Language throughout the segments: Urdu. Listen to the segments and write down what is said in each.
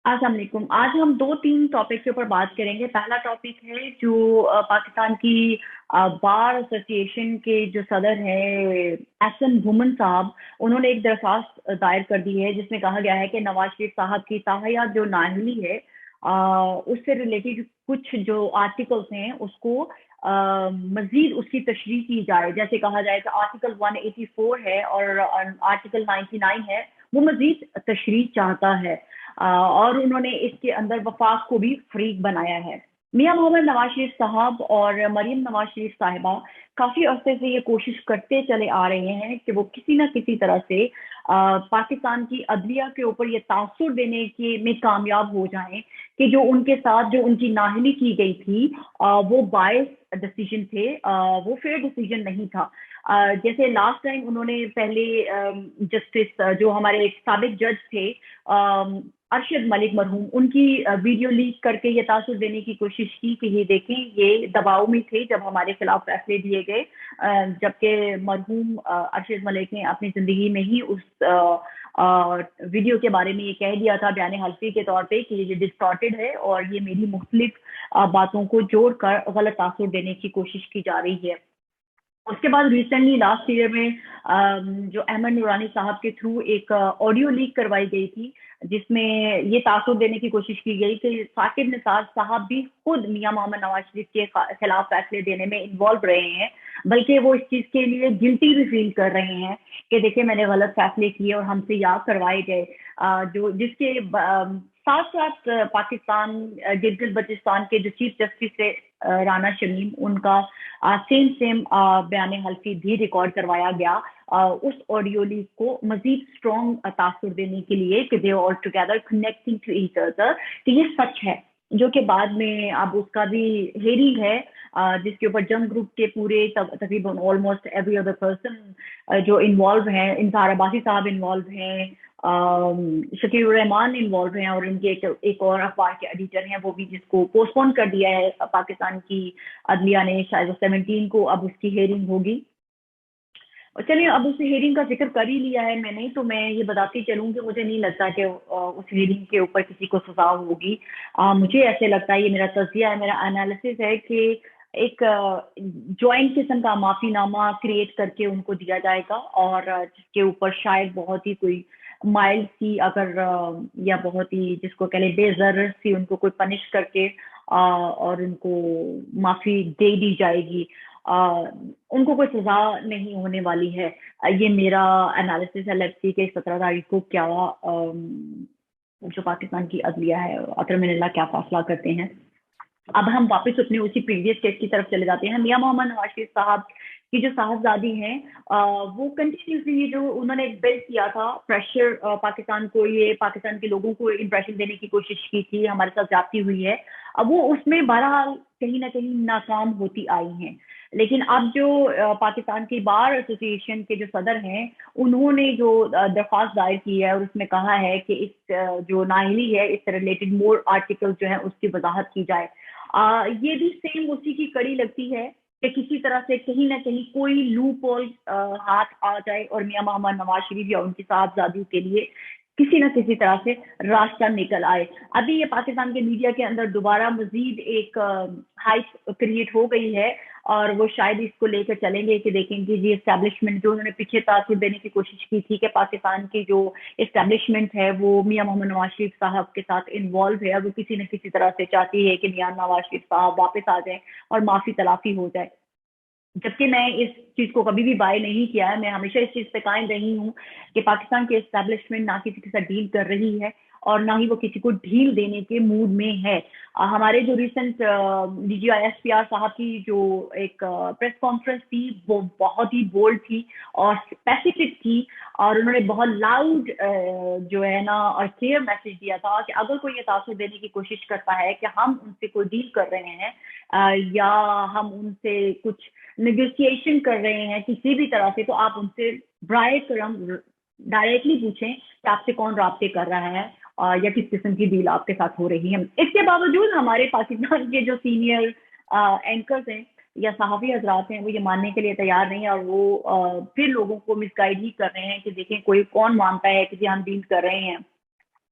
السلام علیکم. آج ہم دو تین ٹاپک کے اوپر بات کریں گے. پہلا ٹاپک ہے جو پاکستان کی بار ایسوسیشن کے جو صدر ہیں احسن بھومن صاحب، انہوں نے ایک درخواست دائر کر دی ہے جس میں کہا گیا ہے کہ نواز شریف صاحب کی تاحیہ جو نااہلی ہے اس سے ریلیٹڈ کچھ جو آرٹیکلس ہیں اس کو مزید اس کی تشریح کی جائے. جیسے کہا جائے کہ آرٹیکل 184 ہے اور آرٹیکل 99 ہے، وہ مزید تشریح چاہتا ہے. اور انہوں نے اس کے اندر وفاق کو بھی فریق بنایا ہے. میاں محمد نواز شریف صاحب اور مریم نواز شریف صاحبہ کافی عرصے سے یہ کوشش کرتے چلے آ رہے ہیں کہ وہ کسی نہ کسی طرح سے پاکستان کی عدلیہ کے اوپر یہ تاثر دینے کے میں کامیاب ہو جائیں کہ جو ان کے ساتھ جو ان کی نااہلی کی گئی تھی وہ باعث ڈیسیجن تھے، وہ فیئر ڈیسیجن نہیں تھا. جیسے لاسٹ ٹائم انہوں نے پہلے جسٹس جو ہمارے سابق جج تھے ارشد ملک مرحوم، ان کی ویڈیو لیک کر کے یہ تاثر دینے کی کوشش کی کہ یہ دیکھیں یہ دباؤ میں تھے جب ہمارے خلاف فیصلے دیے گئے، جبکہ مرحوم ارشد ملک نے اپنی زندگی میں ہی اس ویڈیو کے بارے میں یہ کہہ دیا تھا بیان حلفی کے طور پہ کہ یہ ڈسٹارٹیڈ ہے اور یہ میری مختلف باتوں کو جوڑ کر غلط تاثر دینے کی کوشش کی جا رہی ہے. اس کے بعد ریسنٹلی لاسٹ ایئر میں جو احمد نورانی صاحب کے تھرو ایک آڈیو لیک کروائی گئی تھی جس میں یہ تاثر دینے کی کوشش کی گئی کہ ثاقب نثار صاحب بھی خود میاں محمد نواز شریف کے خلاف فیصلے دینے میں انوالو رہے ہیں، بلکہ وہ اس چیز کے لیے گلٹی بھی فیل کر رہے ہیں کہ دیکھیں میں نے غلط فیصلے کیے اور ہم سے یاد کروائے گئے. جو جس کے ساتھ ساتھ پاکستان گلگت بلتستان کے جو چیف جسٹس ہے رانا شمیم، ان کا سیم بیان حلفی بھی ریکارڈ کروایا گیا اس آڈیو لیک کو مزید اسٹرانگ تاثر دینے کے لیے کہ they all together connecting to each other کہ یہ سچ ہے، جو کہ بعد میں اب اس کا بھی ہیرنگ ہے جس کے اوپر جنگ گروپ کے پورے تقریباً آلموسٹ ایوری ادر پرسن جو انوالو ہیں، انصار عباسی صاحب انوالو ہیں، شکیل الرحمان انوالو ہیں، اور ان کے ایک اور اخبار کے ایڈیٹر ہیں وہ بھی، جس کو پوسٹ پون کر دیا ہے پاکستان کی عدلیہ نے، شاید 17 کو اب اس کی ہیرنگ ہوگی. اور چلیے اب اس ہیرنگ کا ذکر کر ہی لیا ہے میں نے، تو میں یہ بتاتی چلوں کہ مجھے نہیں لگتا کہ اس ہیرنگ کے اوپر کسی کو سزا ہوگی. مجھے ایسے لگتا ہے، یہ میرا تجزیہ ہے، میرا انالیسس ہے کہ ایک جوائنٹ قسم کا معافی نامہ کریٹ کر کے ان کو دیا جائے گا، اور جس کے اوپر شاید بہت ہی کوئی مائلڈ سی اگر یا بہت ہی جس کو کہلے بے ضرر سی ان کو کوئی پنش کر کے اور ان کو معافی دے دی جائے گی. ان کو کوئی سزا نہیں ہونے والی ہے. یہ میرا انالیسس ہے. لیٹس سی کہ 17 تاریخ کو کیا جو پاکستان کی عدلیہ ہے اکرم اللہ کیا فیصلہ کرتے ہیں. اب ہم واپس اپنے اسی پریویس کیس کی طرف چلے جاتے ہیں. میاں محمد نواز شریف صاحب کی جو صاحبزادی ہیں وہ کنٹینیوسلی جو انہوں نے بلڈ کیا تھا پریشر پاکستان کو، یہ پاکستان کے لوگوں کو امپریشن دینے کی کوشش کی تھی، ہمارے ساتھ زیادتی ہوئی ہے، اب وہ اس میں بہرحال کہیں نہ کہیں ناکام ہوتی آئی ہیں. لیکن اب جو پاکستان کی بار ایسوسی ایشن کے جو صدر ہیں انہوں نے جو درخواست دائر کی ہے اور اس میں کہا ہے کہ اس جو نااہلی ہے اس سے ریلیٹڈ مور آرٹیکل جو ہیں اس کی وضاحت کی جائے. یہ بھی سیم اسی کی کڑی لگتی ہے کہ کسی طرح سے کہیں نہ کہیں کوئی لوپ ہول ہاتھ آ جائے اور میاں محمد نواز شریف یا ان کی صاحبزادی کے لیے کسی نہ کسی طرح سے راستہ نکل آئے. ابھی یہ پاکستان کے میڈیا کے اندر دوبارہ مزید ایک ہائپ کریٹ ہو گئی ہے اور وہ شاید اس کو لے کر چلیں گے کہ دیکھیں گے جی اسٹیبلشمنٹ جو انہوں نے پیچھے تاثر دینے کی کوشش کی تھی کہ پاکستان کی جو اسٹیبلشمنٹ ہے وہ میاں محمد نواز شریف صاحب کے ساتھ انوالو ہے، وہ کسی نہ کسی طرح سے چاہتی ہے کہ میاں نواز شریف صاحب واپس آ جائیں اور معافی تلافی ہو جائے. جبکہ میں اس چیز کو کبھی بھی بائی نہیں کیا ہے، میں ہمیشہ اس چیز پہ قائم رہی ہوں کہ پاکستان کی اسٹیبلشمنٹ نہ کسی کے ساتھ ڈیل کر رہی ہے اور نہ ہی وہ کسی کو ڈھیل دینے کے موڈ میں ہے. ہمارے جو recent D G I S P R صاحب کی جو ایک پریس کانفرنس تھی وہ بہت ہی بولڈ تھی اور اسپیسیفک تھی، اور انہوں نے بہت لاؤڈ جو ہے نا اور کلیئر میسج دیا تھا کہ اگر کوئی یہ تاثر دینے کی کوشش کرتا ہے کہ ہم ان سے کوئی ڈیل کر رہے ہیں یا ہم ان سے کچھ نیگوسیشن کر رہے ہیں کسی بھی طرح سے، تو آپ ان سے برائے کرم ڈائریکٹلی پوچھیں کہ آپ سے کون رابطے کر رہا ہے یا کس قسم کی ڈیل آپ کے ساتھ ہو رہی ہے. اس کے باوجود ہمارے پاکستان کے جو سینئر اینکرز ہیں یا صحافی حضرات ہیں وہ یہ ماننے کے لیے تیار نہیں، اور وہ پھر لوگوں کو مس گائیڈ ہی کر رہے ہیں کہ دیکھیں کوئی کون مانتا ہے کہ جی ہم ڈیل کر رہے ہیں.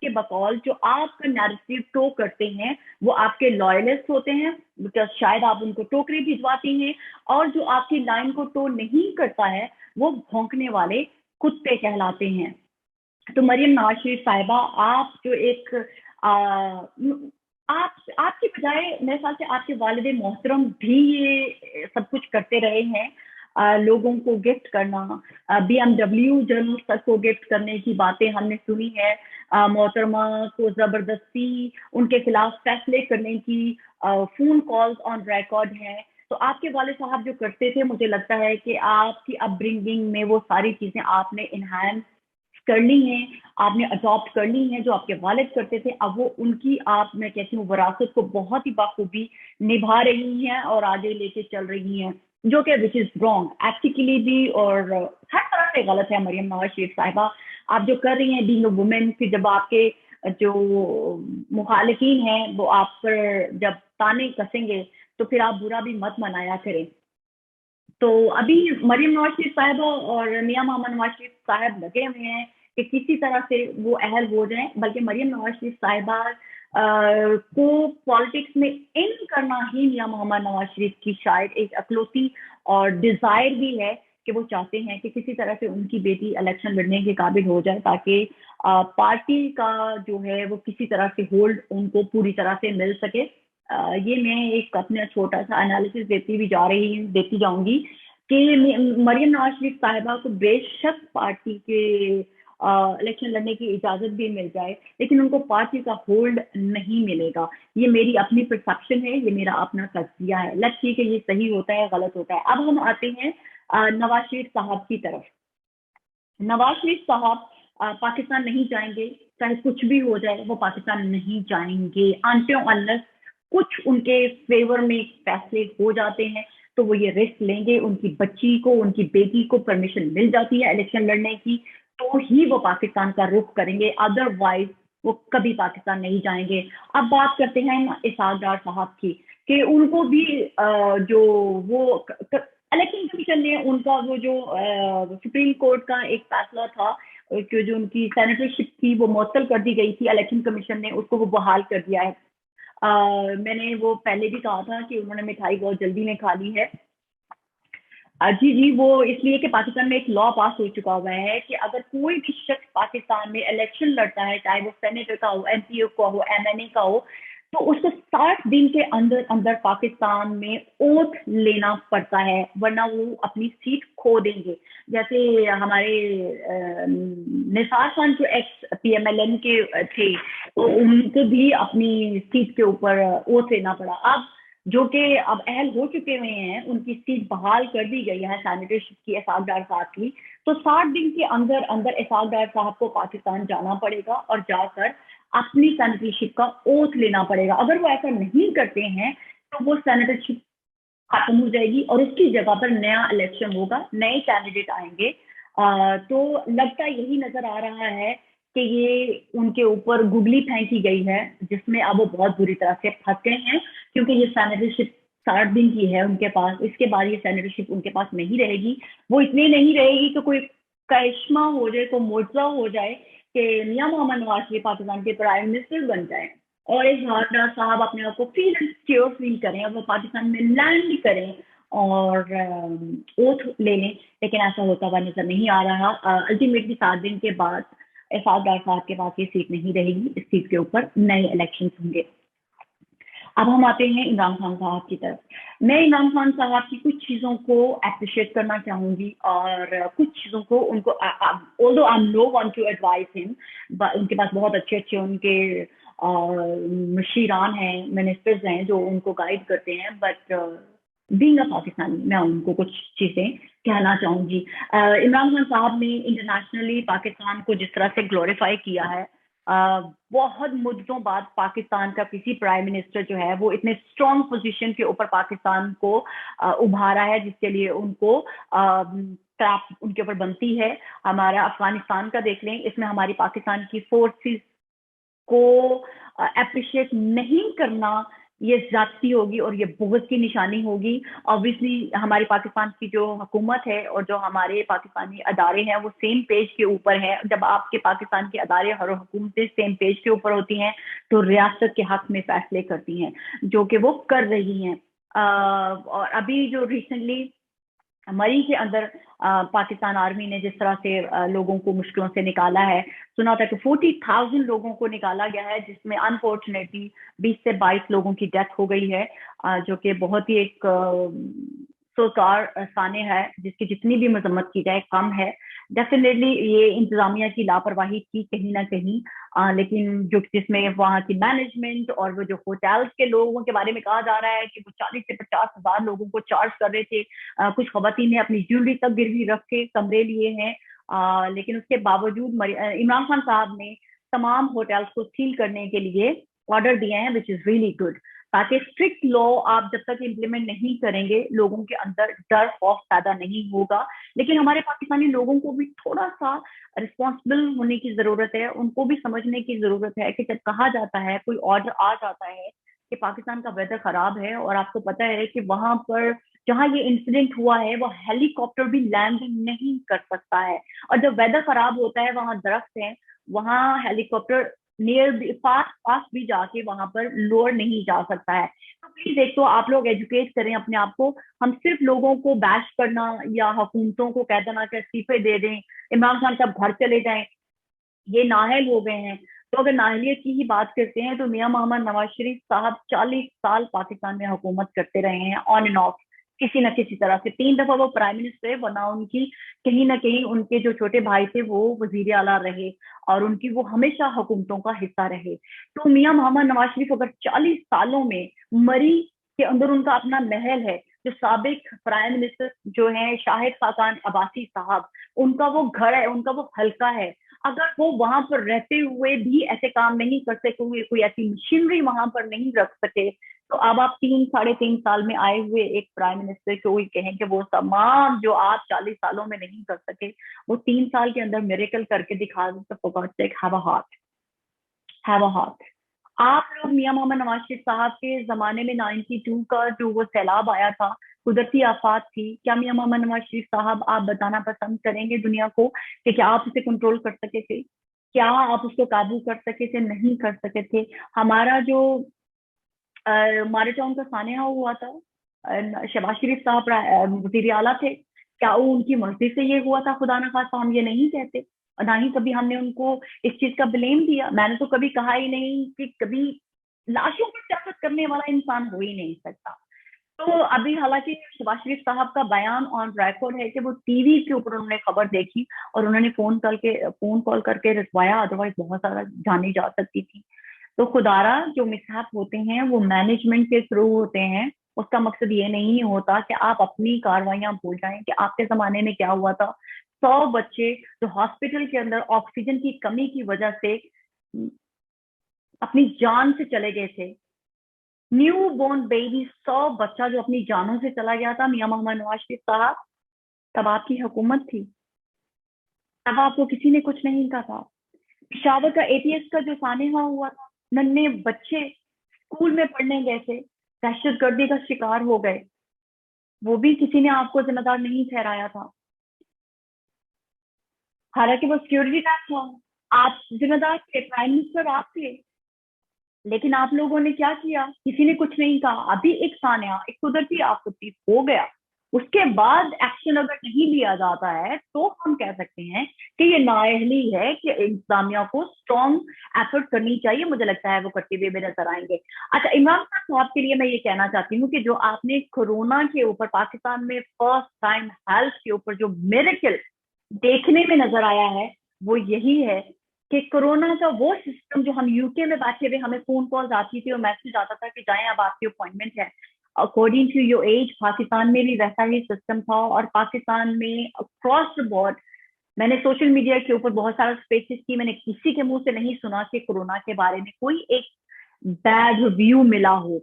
کے بقول جو آپ کا نیریٹو ٹو کرتے ہیں وہ آپ کے لوئلسٹ ہوتے ہیں، بیکاز شاید آپ ان کو ٹوکری بھجواتی ہیں، اور جو آپ کی لائن کو ٹو نہیں کرتا ہے وہ بھونکنے والے کتے کہلاتے ہیں۔ تو مریم نواز شریف صاحبہ، آپ جو ایک آپ کی بجائے میرے خیال سے آپ کے والد محترم بھی یہ سب کچھ کرتے رہے ہیں، لوگوں کو گفٹ کرنا، BMW جرنلسٹ تک کو گفٹ کرنے کی باتیں ہم نے سنی ہے، محترمہ کو زبردستی ان کے خلاف فیصلے کرنے کی فون کالز آن ریکارڈ ہیں۔ تو آپ کے والد صاحب جو کرتے تھے، مجھے لگتا ہے کہ آپ کی اپ برنگنگ میں وہ ساری چیزیں آپ نے انہینس کر لی ہیں، آپ نے اڈاپٹ کر لی ہیں جو آپ کے والد کرتے تھے۔ اب وہ ان کی آپ میں کہتی ہوں وراثت کو بہت ہی بخوبی نبھا رہی ہیں اور آگے لے کے چل رہی ہیں، جو کہ وچ از رانگ ایتھیکلی بھی اور ہر طرح سے غلط ہے۔ مریم نواز شریف صاحبہ، آپ جو کر رہی ہیں بینگ اے وومن، پھر جب آپ کے جو مخالفین ہیں وہ آپ پر جب تانے کسیں گے تو پھر آپ برا بھی مت منایا کریں۔ تو ابھی مریم نواز شریف صاحبہ اور میاں محمد نواز شریف صاحب لگے ہوئے ہیں کہ کسی طرح سے وہ اہل ہو جائیں، بلکہ مریم نواز شریف صاحبہ کو پالیٹکس میں ان کرنا ہی میاں محمد نواز شریف کی شاید ایک اکلوتی اور ڈیزائر بھی ہے کہ وہ چاہتے ہیں کہ کسی طرح سے ان کی بیٹی الیکشن لڑنے کے قابل ہو جائے، تاکہ پارٹی کا جو ہے وہ کسی طرح سے ہولڈ ان کو پوری طرح سے مل سکے۔ یہ میں ایک اپنا چھوٹا سا انالیسس دیتی جاؤں گی کہ مریم نواز شریف صاحبہ کو بے شک پارٹی کے الیکشن لڑنے کی اجازت بھی مل جائے، لیکن ان کو پارٹی کا ہولڈ نہیں ملے گا۔ یہ میری اپنی پرسپشن ہے، یہ میرا اپنا تجزیہ ہے، لیٹس سی کہ یہ صحیح ہوتا ہے غلط ہوتا ہے۔ اب ہم آتے ہیں نواز شریف صاحب کی طرف۔ نواز شریف صاحب پاکستان نہیں جائیں گے، چاہے کچھ بھی ہو جائے وہ پاکستان نہیں جائیں گے انٹل انلیس کچھ ان کے فیور میں فیصلے ہو جاتے ہیں تو وہ یہ رسک لیں گے، ان کی بچی کو، ان کی بیٹی کو پرمیشن مل جاتی ہے الیکشن لڑنے کی تو ہی وہ پاکستان کا رخ کریں گے، ادروائز وہ کبھی پاکستان نہیں جائیں گے۔ اب بات کرتے ہیں اسحاق ڈار صاحب کی کہ ان کو بھی جو وہ الیکشن کمیشن نے ان کا وہ جو سپریم کورٹ کا ایک فیصلہ تھا کہ جو ان کی سینیٹرشپ تھی وہ معطل کر دی گئی تھی، الیکشن کمیشن نے اس کو وہ بحال کر دیا ہے۔ میں نے وہ پہلے بھی کہا تھا کہ انہوں نے مٹھائی بہت جلدی میں کھا لی ہے۔ جی وہ اس لیے کہ پاکستان میں ایک لا پاس ہو چکا ہوا ہے کہ اگر کوئی بھی شخص پاکستان میں الیکشن لڑتا ہے، چاہے وہ سینیٹر کا ہو، ایم پی او کا ہو، ایم این اے کا ہو، تو اس کو 60 دن کے اندر اندر پاکستان میں اوتھ لینا پڑتا ہے، ورنہ وہ اپنی سیٹ کھو دیں گے۔ جیسے ہمارے نثار خان جو ex P M L N کے تھے تو ان کو بھی اپنی سیٹ کے اوپر اوتھ لینا پڑا۔ اب جو کہ اب اہل ہو چکے ہوئے ہیں، ان کی سیٹ بحال کر دی گئی ہے سینیٹرشپ کی اسحاق ڈار صاحب کی، تو 60 دن کے اندر اندر اسحاق ڈار صاحب کو پاکستان جانا پڑے گا اور جا کر اپنی سینیٹرشپ کا اوتھ لینا پڑے گا۔ اگر وہ ایسا نہیں کرتے ہیں تو وہ سینیٹرشپ ختم ہو جائے گی اور اس کی جگہ پر نیا الیکشن ہوگا، نئے کینڈیڈیٹ آئیں گے۔ تو لگتا یہی نظر آ رہا ہے کہ یہ ان کے اوپر گگلی پھینکی گئی ہے، جس میں اب وہ بہت بری طرح سے پھنس گئے ہیں، کیونکہ یہ سینیٹرشپ 60 دن کی ہے ان کے پاس، اس کے بعد یہ سینیٹرشپ ان کے پاس نہیں رہے گی۔ وہ اس لیے نہیں رہے گی کہ کوئی کرشمہ ہو جائے، کوئی معجزہ ہو جائے کہ میاں محمد نواز شریف پاکستان کے پرائم منسٹر بن جائیں اور اسحاق ڈار صاحب اپنے آپ کو فیل کریں اور وہ پاکستان میں لینڈ کریں اور اوتھ لے لیں، لیکن ایسا ہوتا ہوا نظر نہیں آ رہا۔ الٹیمیٹلی 7 دن کے بعد اسحاق ڈار صاحب کے پاس یہ سیٹ نہیں رہے گی، اس سیٹ کے اوپر نئے الیکشن ہوں گے۔ اب ہم آتے ہیں عمران خان صاحب کی طرف۔ میں عمران خان صاحب کی کچھ چیزوں کو اپریشیٹ کرنا چاہوں گی اور کچھ چیزوں کو ان کو although I no want to advise him، ان کے پاس بہت اچھے اچھے ان کے مشیران ہیں، منسٹرز ہیں جو ان کو گائیڈ کرتے ہیں، بٹ بینگ اے پاکستانی میں ان کو کچھ چیزیں کہنا چاہوں گی۔ عمران خان صاحب نے انٹرنیشنلی پاکستان کو جس طرح سے گلوریفائی کیا ہے، بہت مدتوں بعد پاکستان کا کسی پرائم منسٹر جو ہے وہ اتنے اسٹرانگ پوزیشن کے اوپر پاکستان کو ابھارا ہے، جس کے لیے ان کو ان کے اوپر بنتی ہے۔ ہمارا افغانستان کا دیکھ لیں، اس میں ہماری پاکستان کی فورسز کو اپریشیٹ نہیں کرنا یہ زیادتی ہوگی اور یہ بغض کی نشانی ہوگی. آبویسلی ہماری پاکستان کی جو حکومت ہے اور جو ہمارے پاکستانی ادارے ہیں وہ سیم پیج کے اوپر ہیں. جب آپ کے پاکستان کے ادارے اور حکومتیں سیم پیج کے اوپر ہوتی ہیں تو ریاست کے حق میں فیصلے کرتی ہیں, جو کہ وہ کر رہی ہیں. اور ابھی جو ریسنٹلی مری کے اندر پاکستان آرمی نے جس طرح سے لوگوں کو مشکلوں سے نکالا ہے, سنا تھا کہ 40,000 لوگوں کو نکالا گیا ہے, جس میں انفارچونیٹلی 20 سے 22 لوگوں کی ڈیتھ ہو گئی ہے, جو کہ بہت ہی ایک سوکار سانح ہے, جس کی جتنی بھی مذمت کی جائے کم ہے. ڈیفینیٹلی یہ انتظامیہ کی لاپرواہی تھی کہیں نہ کہیں, لیکن جو جس میں وہاں کی مینجمنٹ اور وہ جو ہوٹلس کے لوگوں کے بارے میں کہا جا رہا ہے کہ وہ 40 سے 50 ہزار لوگوں کو چارج کر رہے تھے. کچھ خواتین نے اپنی جیولری تک گروی رکھ کے کمرے لیے ہیں, لیکن اس کے باوجود عمران خان صاحب نے تمام ہوٹلس کو سیل کرنے کے لیے آرڈر دیے ہیں, وچ از ریئلی گڈ. تاکہ اسٹرکٹ لا آپ جب تک امپلیمنٹ نہیں کریں گے لوگوں کے اندر ڈر خوف پیدا نہیں ہوگا. لیکن ہمارے پاکستانی لوگوں کو بھی تھوڑا سا رسپانسبل ہونے کی ضرورت ہے, ان کو بھی سمجھنے کی ضرورت ہے کہ جب کہا جاتا ہے, کوئی آرڈر آ جاتا ہے کہ پاکستان کا ویدر خراب ہے, اور آپ کو پتا ہے کہ وہاں پر جہاں یہ انسیڈنٹ ہوا ہے وہ ہیلی کاپٹر بھی لینڈ نہیں کر سکتا ہے, اور جب ویدر خراب ہوتا ہے وہاں درخت ہیں, وہاں ہیلی کاپٹر نیئر پاس بھی جا کے وہاں پر لوڑ نہیں جا سکتا ہے. تو پلیز ایک تو آپ لوگ ایجوکیٹ کریں اپنے آپ کو. ہم صرف لوگوں کو بیش کرنا یا حکومتوں کو کہہ دینا کہ استعفے دے دیں, عمران خان صاحب گھر چلے جائیں, یہ نااہل ہو گئے ہیں. تو اگر نااہلیت کی ہی بات کرتے ہیں تو میاں محمد نواز شریف صاحب 40 سال پاکستان میں حکومت کرتے رہے ہیں, آن اینڈ آف, کسی نہ کسی طرح سے. 3 دفعہ وہ پرائم منسٹر, ورنہ ان کی کہیں نہ کہیں ان کے جو چھوٹے بھائی تھے وہ وزیر اعلیٰ رہے, اور ان کی وہ ہمیشہ حکومتوں کا حصہ رہے. تو میاں محمد نواز شریف اگر 40 سالوں میں مری کے اندر ان کا اپنا محل ہے, جو سابق پرائم منسٹر جو ہیں شاہد خاقان عباسی صاحب, ان کا وہ گھر ہے, ان کا وہ حلقہ ہے, اگر وہ وہاں پر رہتے ہوئے بھی ایسے کام نہیں کر سکے, کوئی ایسی مشینری وہاں پر نہیں رکھ سکے, تو اب آپ 3-3.5 سال میں آئے ہوئے ایک پرائم منسٹر کو کہیں کہ وہ تمام جو آپ 40 سالوں میں نہیں کر سکے وہ 3 سال کے اندر میریکل کر کے دکھا دیں, تو for God sake have a heart. آپ لوگ میاں محمد نواز شریف صاحب کے زمانے میں 92 کا جو وہ سیلاب آیا تھا, قدرتی آفات تھی, کیا میاں محمد نواز شریف صاحب آپ بتانا پسند کریں گے دنیا کو کہ کیا آپ اسے کنٹرول کر سکے تھے, کیا آپ اس کو قابو کر سکے تھے؟ نہیں کر سکے تھے. ہمارا جو ماریٹاؤن کا سانحہ ہوا تھا, شہباز شریف صاحب وزیر اعلیٰ تھے, کیا وہ ان کی مرضی سے یہ ہوا تھا؟ خدا نہ خواستہ ہم یہ نہیں کہتے, اور نہ ہی کبھی ہم نے ان کو اس چیز کا بلیم دیا. میں نے تو کبھی کہا ہی نہیں کہ کبھی لاشوں پر سیاست کرنے والا انسان ہو ہی نہیں سکتا. تو ابھی حالانکہ شہباز شریف صاحب کا بیان آن ریکارڈ ہے کہ وہ ٹی وی کے اوپر انہوں نے خبر دیکھی اور انہوں نے فون کال کر کے رٹوایا, ادروائز بہت زیادہ جانی جا سکتی تھی. تو خدارا جو مسہپ ہوتے ہیں وہ مینجمنٹ کے تھرو ہوتے ہیں, اس کا مقصد یہ نہیں ہوتا کہ آپ اپنی کاروائیاں بھول جائیں کہ آپ کے زمانے میں کیا ہوا تھا. 100 بچے جو ہاسپٹل کے اندر آکسیجن کی کمی کی وجہ سے اپنی جان سے چلے گئے تھے, نیو بورن بیبی 100 بچہ جو اپنی جانوں سے چلا گیا تھا. میاں محمد نواز شریف صاحب, تب آپ کی حکومت تھی, تب آپ کو کسی نے کچھ نہیں کہا تھا. پشاور کا ATS کا جو سانحہ ہوا تھا, ننھے بچے اسکول میں پڑھنے گئے تھے, دہشت گردی کا شکار ہو گئے, وہ بھی کسی نے آپ کو ذمہ دار نہیں ٹھہرایا تھا. حالانکہ وہ سیکورٹی ٹیکس تھا, آپ ذمہ دار تھے, پرائم منسٹر آپ تھے, لیکن آپ لوگوں نے کیا کیا؟ کسی نے کچھ نہیں کہا. ابھی ایک سانحہ, ایک قدرتی آفت ہو گیا, اس کے بعد ایکشن اگر نہیں لیا جاتا ہے تو ہم کہہ سکتے ہیں کہ یہ نااہلی ہے کہ انتظامیہ کو اسٹرانگ ایفرٹ کرنی چاہیے. مجھے لگتا ہے وہ کرتے ہوئے بھی نظر آئیں گے. اچھا, عمران خان صاحب کے لیے میں یہ کہنا چاہتی ہوں کہ جو آپ نے کورونا کے اوپر پاکستان میں فرسٹ ٹائم ہیلتھ کے اوپر جو میریکل دیکھنے میں نظر آیا ہے وہ یہی ہے کہ کورونا کا وہ سسٹم جو ہم UK میں بیٹھے ہوئے ہمیں فون کالز آتی تھی اور میسج آتا تھا کہ جائیں اب آپ کی اپوائنٹمنٹ ہے, according to your age Pakistan میں بھی ویسا ہی سسٹم تھا. اور پاکستان میں اکراس دا بورڈ, میں نے سوشل میڈیا کے اوپر بہت سارا اسپیچز کی, میں نے کسی کے منہ سے نہیں سنا کہ کورونا کے بارے میں کوئی ایک بیڈ ریویو ملا ہو.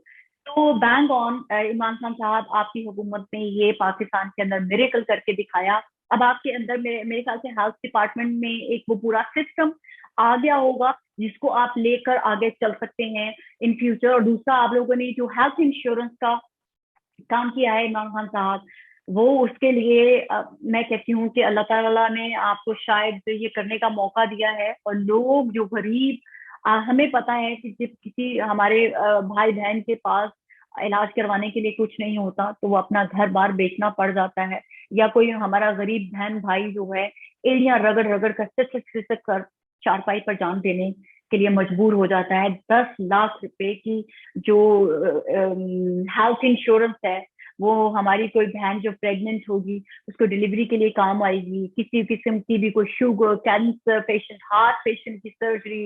تو بینگ آن عمران خان صاحب, آپ کی حکومت نے یہ پاکستان کے اندر میریکل کر کے دکھایا. اب آپ کے اندر میرے خیال سے ہیلتھ ڈپارٹمنٹ میں ایک وہ پورا سسٹم آ گیا ہوگا جس کو آپ لے کر آگے چل سکتے ہیں ان فیوچر. اور دوسرا آپ لوگوں نے جو ہیلتھ انشورنس کا کام کیا ہے عمران خان صاحب, وہ اس کے لیے میں کہتی ہوں کہ اللہ تعالیٰ نے آپ کو شاید یہ کرنے کا موقع دیا ہے. اور لوگ جو غریب, ہمیں پتا ہے کہ جب کسی ہمارے بھائی بہن کے پاس علاج کروانے کے لیے کچھ نہیں ہوتا تو وہ اپنا گھر بار بیچنا پڑ جاتا ہے, یا کوئی ہمارا غریب بہن بھائی جو ہے ایڑیاں رگڑ رگڑ کر سسک کر چارپائی پر جان دینے کے لیے مجبور ہو جاتا ہے. 10 لاکھ روپے کی جو ہیلتھ انشورنس ہے وہ ہماری کوئی بہن جو پریگننٹ ہوگی اس کو ڈلیوری کے لیے کام آئے گی, کسی قسم کی بھی کوئی sugar, cancer patient, heart patient کی سرجری,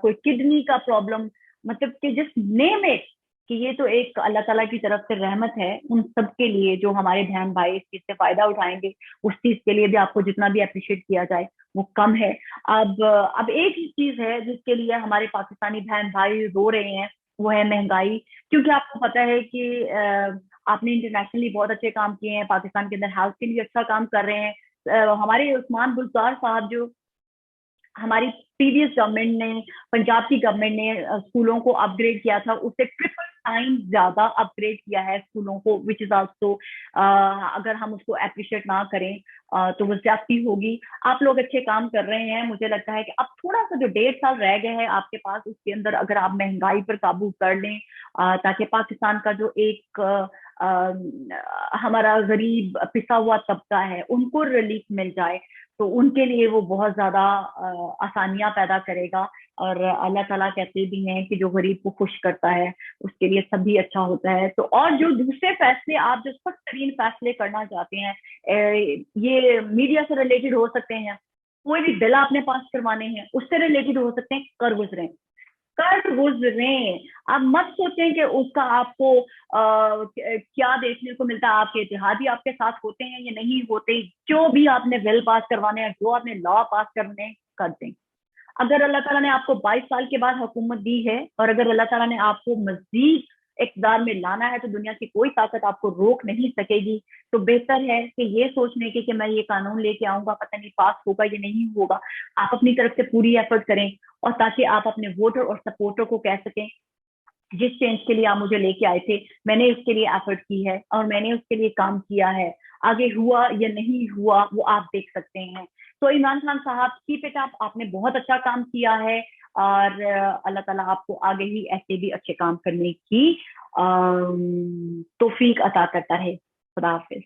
کوئی کڈنی کا پرابلم, مطلب کہ جس نیم اٹ کہ یہ تو ایک اللہ تعالیٰ کی طرف سے رحمت ہے ان سب کے لیے جو ہمارے بہن بھائی اس چیز سے فائدہ اٹھائیں گے. اس چیز کے لیے بھی آپ کو جتنا بھی اپریشیٹ کیا جائے وہ کم ہے. اب ایک ہی چیز ہے جس کے لیے ہمارے پاکستانی بہن بھائی رو رہے ہیں, وہ ہے مہنگائی. کیونکہ آپ کو پتا ہے کہ آپ نے انٹرنیشنلی بہت اچھے کام کیے ہیں, پاکستان کے اندر ہیلتھ کے لیے اچھا کام کر رہے ہیں. ہمارے عثمان بزدار صاحب جو ہماری پریویس گورنمنٹ نے, پنجاب کی گورنمنٹ نے اسکولوں کو اپ گریڈ کیا تھا, اس سے ٹرپل ٹائم زیادہ اپ گریڈ کیا ہے اسکولوں کو, وچ از آلسو اگر ہم اس کو اپریشیٹ نہ کریں تو وہ زیادتی ہوگی. آپ لوگ اچھے کام کر رہے ہیں. مجھے لگتا ہے کہ اب تھوڑا سا جو 1.5 سال رہ گئے ہیں آپ کے پاس, اس کے اندر اگر آپ مہنگائی پر قابو کر لیں تاکہ پاکستان کا جو ایک ہمارا غریب پسا ہوا طبقہ ہے ان کو ریلیف مل جائے تو ان کے لیے وہ بہت زیادہ آسانیاں پیدا کرے گا. اور اللہ تعالیٰ کہتے بھی ہیں کہ جو غریب کو خوش کرتا ہے اس کے لیے سب بھی اچھا ہوتا ہے. تو اور جو دوسرے فیصلے آپ جو سخت ترین فیصلے کرنا چاہتے ہیں, یہ میڈیا سے ریلیٹڈ ہو سکتے ہیں, کوئی بھی بل آپ نے پاس کروانے ہیں اس سے ریلیٹڈ ہو سکتے ہیں, کر گزریں. آپ مت سوچیں کہ اس کا آپ کو کیا دیکھنے کو ملتا ہے. آپ کے اتحادی آپ کے ساتھ ہوتے ہیں یا نہیں ہوتے, جو بھی آپ نے بل پاس کروانے ہیں, جو آپ نے لا پاس کرنے کر دیں. اگر اللہ تعالیٰ نے آپ کو 22 سال کے بعد حکومت دی ہے اور اگر اللہ تعالیٰ نے آپ کو مزید اقتدار میں لانا ہے تو دنیا کی کوئی طاقت آپ کو روک نہیں سکے گی. تو بہتر ہے کہ یہ سوچنے کے کہ میں یہ قانون لے کے آؤں گا, پتہ نہیں پاس ہوگا یا نہیں ہوگا, آپ اپنی طرف سے پوری ایفرٹ کریں اور تاکہ آپ اپنے ووٹر اور سپورٹر کو کہہ سکیں جس چینج کے لیے آپ مجھے لے کے آئے تھے میں نے اس کے لیے ایفرٹ کی ہے اور میں نے اس کے لیے کام کیا ہے. آگے ہوا یا نہیں ہوا وہ آپ دیکھ سکتے ہیں. تو عمران خان صاحب کیپ اٹ اپ, آپ نے بہت اچھا کام کیا ہے اور اللہ تعالیٰ آپ کو آگے ہی ایسے بھی اچھے کام کرنے کی توفیق عطا کرتا ہے. خدا حافظ.